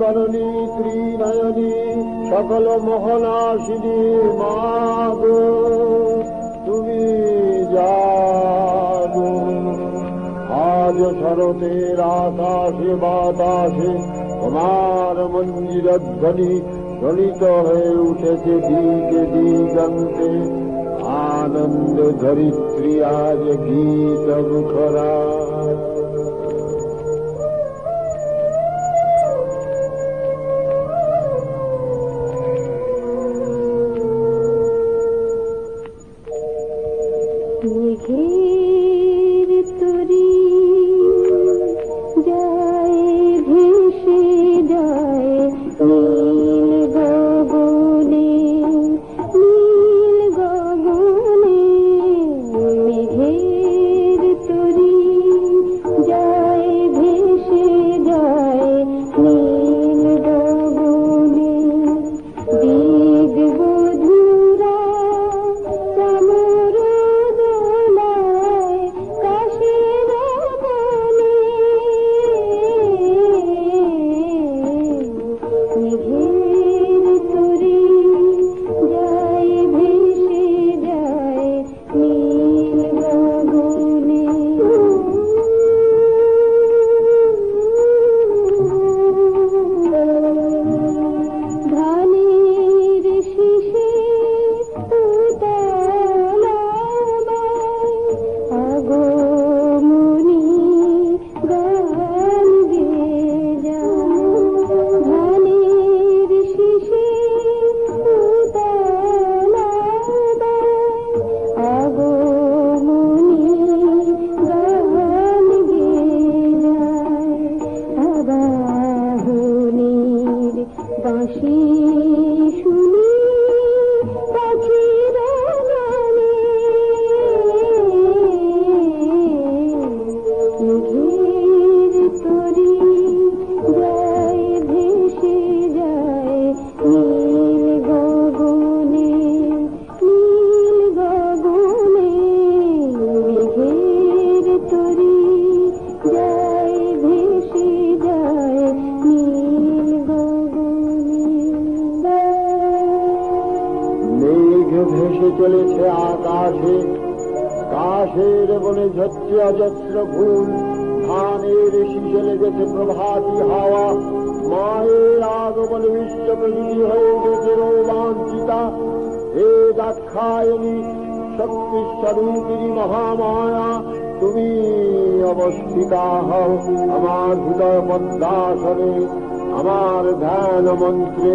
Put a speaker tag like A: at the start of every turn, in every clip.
A: বরণী ত্রিনয়নী সকল মোহনাশিনী মা গো তুমি জাগো। আজ শরতের আকাশে বাতাসে তোমার মঞ্জিরধ্বনি ধ্বনিত হয়ে উঠেছে দিকে দিগন্তে। আনন্দ ধরিত্রী আজ গীত মুখরা।
B: মেঘের তরি যায় ভেসে যায় নীল গগনে, নীল গগনে। মেঘের তরি যায় ভেসে যায় নীল গগনে। দিগ বধুরা চামর বাঁশি শুনি পাখিরা গানে। মেঘের তরি যায় ভেসে যায় নীল গগনে, নীল গগনে। মেঘের তরি যায় ভেসে যায় নীল গগনে।
A: মেঘ ভেসে চলেছে আকাশে, কাশের বনে ঝরছে অজস্র ফুল। ধানের শীষে লেগেছে প্রভাতী হাওয়া। মায়ের আগমনে বিশ্ব প্রকৃতি হয়ে গেছে রোমাঞ্চিতা। হে দাক্ষায়ণী শক্তিস্বরূপিণী মহামায়া, তুমি অবস্থিতা হও আমার হৃদয় পদ্মাসনে। আমার ধ্যান মন্ত্রে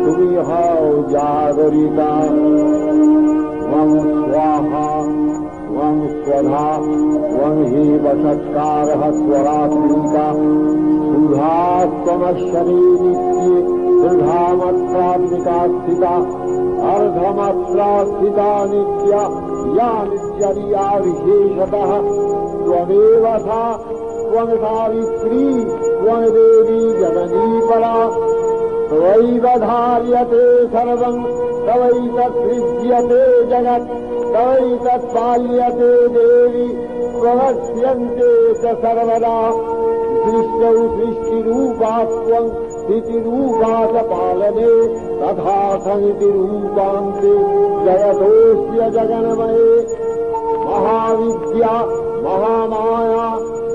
A: তুমি হও জাগরিতা। ত্বং স্বাহা ত্বং স্বধা ত্বং হি বষৎকারः স্বরাত্মিকা। সুধাস্তমশ্বরে নিত্যে দৃঢ়ামাত্রাত্মিকা স্থিতা। अर्धमात्रा स्थिता नित्या या नित्यरिया विशेषतः। त्वमेव सा त्वं सावित्री त्वं देवी जननी परा। त्वयैव धार्यते सर्वं तवैतत्सृज्यते जगत्। तवैतत्पाल्यते देवी प्रवक्ष्यन्ते च सर्वदा। सृष्टौ सृष्टिरूपा त्वं स्थितिरूपा च पालने तथा समितिरूपान्ते जगतोऽस्य जगन्मये। महाविद्या महामाया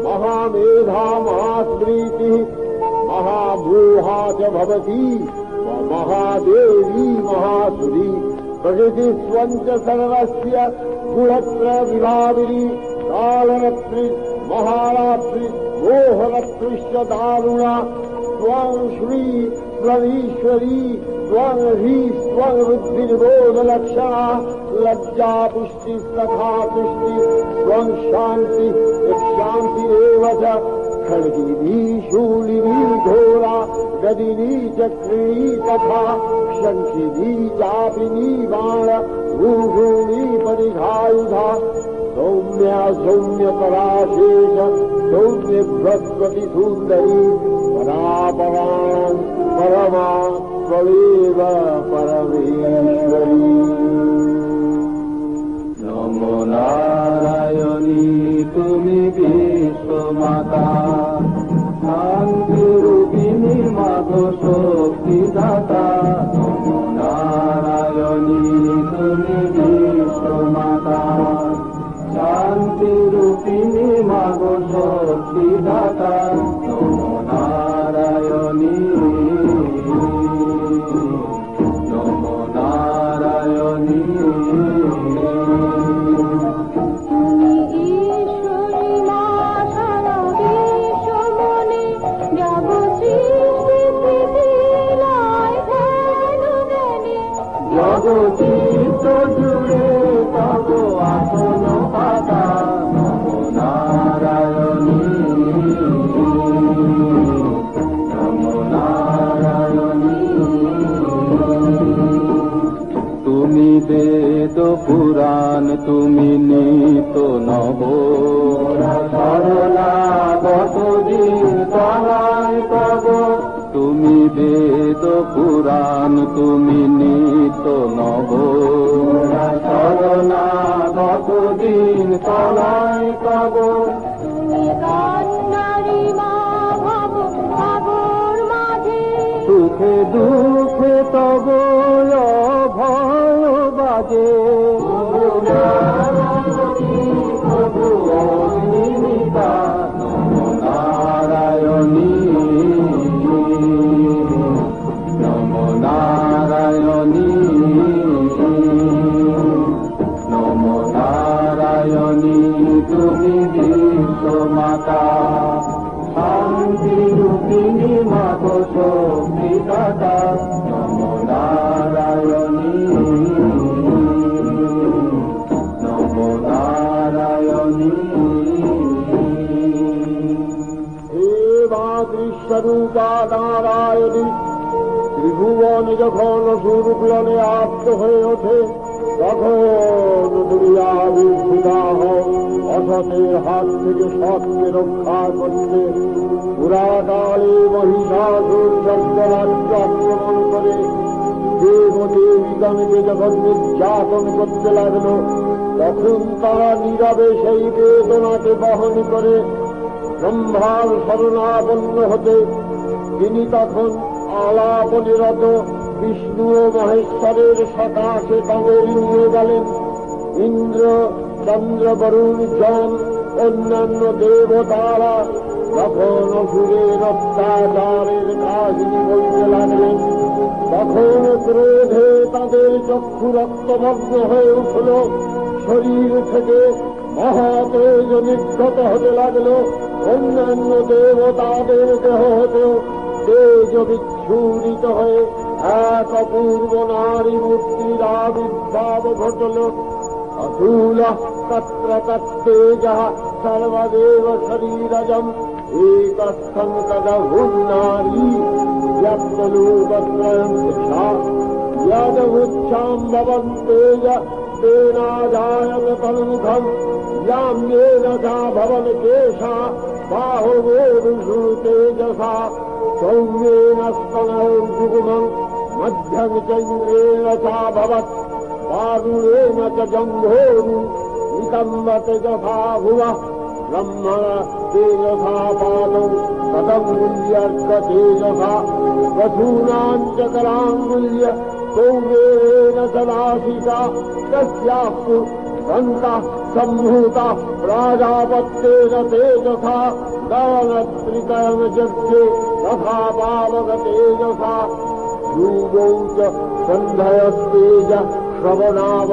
A: महामेधा महास्मृतिः महाभूत गुहा च भवति महादेवी महासुरी प्रकृति स्वंच सर्वस्य गुणत्र विभाविनी कालरत्रि महारात्रि मोहरत्रिश्च दारुणा त्वं श्री त्वमीश्वरी त्वं ह्री त्वं बुद्धिर्बोधलक्षणा लज्जा पुष्टिस्तथा तुष्टि त्वं शान्ति शान्तिरेव च खड्गिनी शूलिनी घोरा गदिनी चक्रिणी तथा शङ्खिनी चापिनी बाण भूषूणी परिघायुधा सौम्या सौम्यपराशेष सौम्य बृहस्पति सुन्दरी परापरां परमा त्वमेव परमेश्वरी।
C: नमो नारायणी तुमि विश्वमाता शान्तिरूपिणी मातो शक्तिदाता। नमो नारायणी तुमि विश्वमाता शान्तिरूपिणी मातो शक्तिदाता। नमो नारायणी नमो नारायणी। জগদীশ জুড়ে তব আসন পাতা। নমো নারায়ণী নমো নারায়ণী। তুমি বেদ পুরাণ তুমি নিত নব সরলা কতদিন তলায় তব। তুমি বেদ পুরাণ তুমি নিত নব সরলা কতদিন তলায় তব। সুখে দুঃখে তব ভয় বাজে। প্রভু অগ্নিমিতা। নমো নারায়ণী নমো নারায়ণী নমো নারায়ণী তুমি বিশ্বমাতা শান্তিরূপিণী মাগো শক্তিদাতা। নমো নারায়ণী নমো নারায়ণী।
A: হে মাতৃস্বরূপা নারায়ণী ত্রিভুবন যখন সুরূপলনে আপ্ত হয়ে ওঠে তখন দুর্যাবির্ভুদাহ অসতের হাত থেকে সৎকে রক্ষা করতে পুরাকালে মহিষাসুর চক্ররাজ্য আক্রমণ করে দেবদেবীগণকে যখন নির্যাতন করতে লাগল তখন তারা নীরবে সেই বেদনাকে বহন করে ব্রহ্মার শরণাপন্ন হতে তিনি তখন আলাপনিরত বিষ্ণু ও মহেশ্বরের সকাশে তাদের নিয়ে গেলেন। ইন্দ্র চন্দ্র বরুণ যম অন্যান্য দেবতারা তখন অসুরের অত্যাচারের কাহিনী বলতে লাগলেন। তখন ক্রোধে তাদের চক্ষু রক্তভগ্ন হয়ে উঠল, শরীর থেকে মহাতেজ নির্গত হতে লাগল। অন্যান্য দেবতাদের দেহ হতেও তেজ বিচ্ছুরিত হয়ে এক অপূর্ব নারী মূর্তির আবির্ভাব ঘটল। অতুল তত্র তত্তেজ সর্বদেব শরীরজম একস্থং তদহুন্নারী যত্তলোকত্রয়ং দিশা यदमुच्छां भवन्तेज तेनाजायत तन्मुखम् याम्येन सा भवन केशा बाहुवोरुषु तेजसा सौम्येन स्तनौर्जुगुमम् मध्यं चन्द्रेण सा भवत् पारुणेन च जम्भोरु नितम्बते यथा भुवः ब्रह्मण तेजसा पादौ कथमुल्यर्क तेजसा वसूनाम् च कराङ्गुल्य सौम्येन सदाशिषा तस्यास्तु दन्तः सम्भूतः प्राजापत्येन तेजसा दानत्रिकरणयज्ञे तथा पावकतेजसा यूगौ च सन्धयस्तेज श्रवणाव